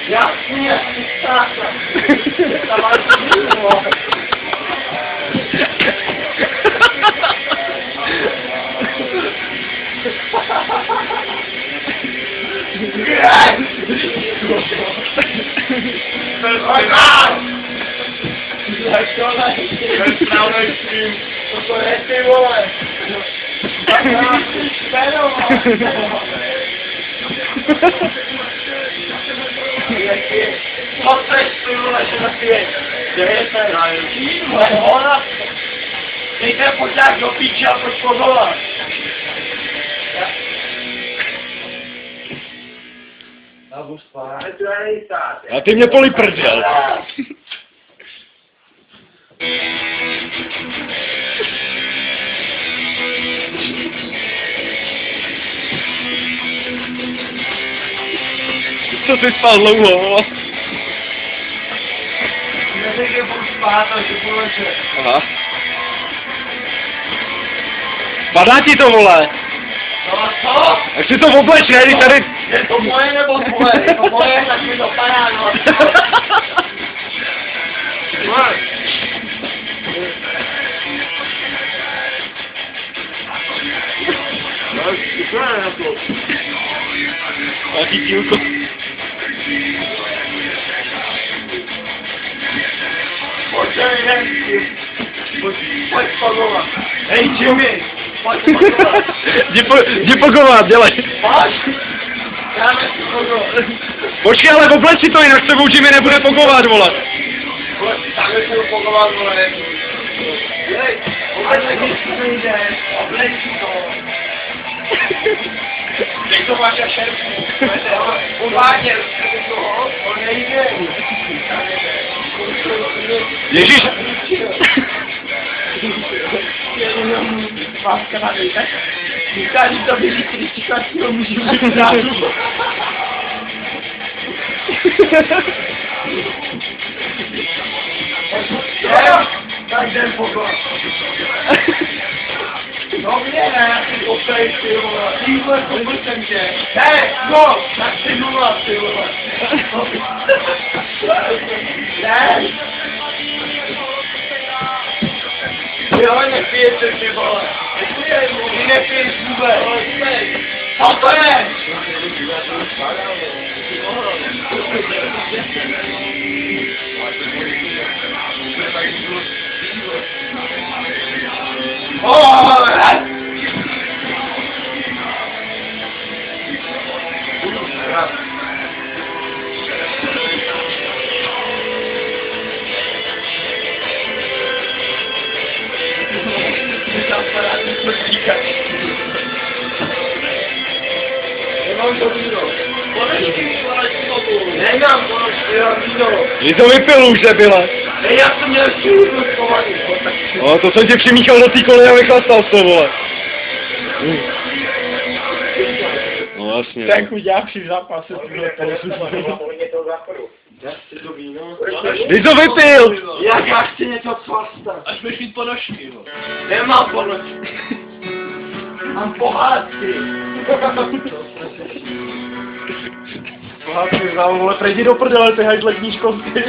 Jasně, stáka. Tam máš mimo. To je ty vole. Tak nás si šperou. Co chceš ty vole, že na svět? Kde je ten? Ale hora. Dejte poťák do píče a pojď povolat. A ty mě poli prdel. Co jsi spal dlouho, vole? Neřekl, že budu spát, ale že budu večer. Aha. Padá ti to, vole? No a co? Jak si to obleč, ne? Tady... Je to moje nebo tvoje? Je to moje, tak mi dopadá, no. A chytílko. Pojď pogovat. Hej Jimmy, pojď pogovat. Jdi pogovat, dělej. Pojď. Dáme si pogovat. Počkej, ale obleč si to, jinak s tebou Jimmy nebude pogovat, vole. Dáme si ho pogovat, vole. Hej, obleč si když to nejde. Obleč si to. Teď to máš jak šerpů. Uváděl. On nejde. Ježíš. Máska na dej, tak? Říká, že to běží 30 můžu dát. Tak jdem pokoj. No mě ne, já si opej, ty vole. Tímhle poprosím tě. Hej, no, tak si nula, ty vole. Ne. Jo, nepijete, ty vole. Ty nepiješ vůbec. Co to je? Nemám to víno. Nemám víno. Jsi to vypil už, debile. Já jsem měl šílu schovaný. No, to jsem tě přimíchal do té koleje a vychlastal to, vole. No jasně. Tak udělá při zápase. Ty to vypil! Já chci něco chlastat. Až budeš mít ponožky, jo. Nemám ponožky. Mám pohádky. Pohádky, vole, prejdi do prdele, ty hajzle knížkovky.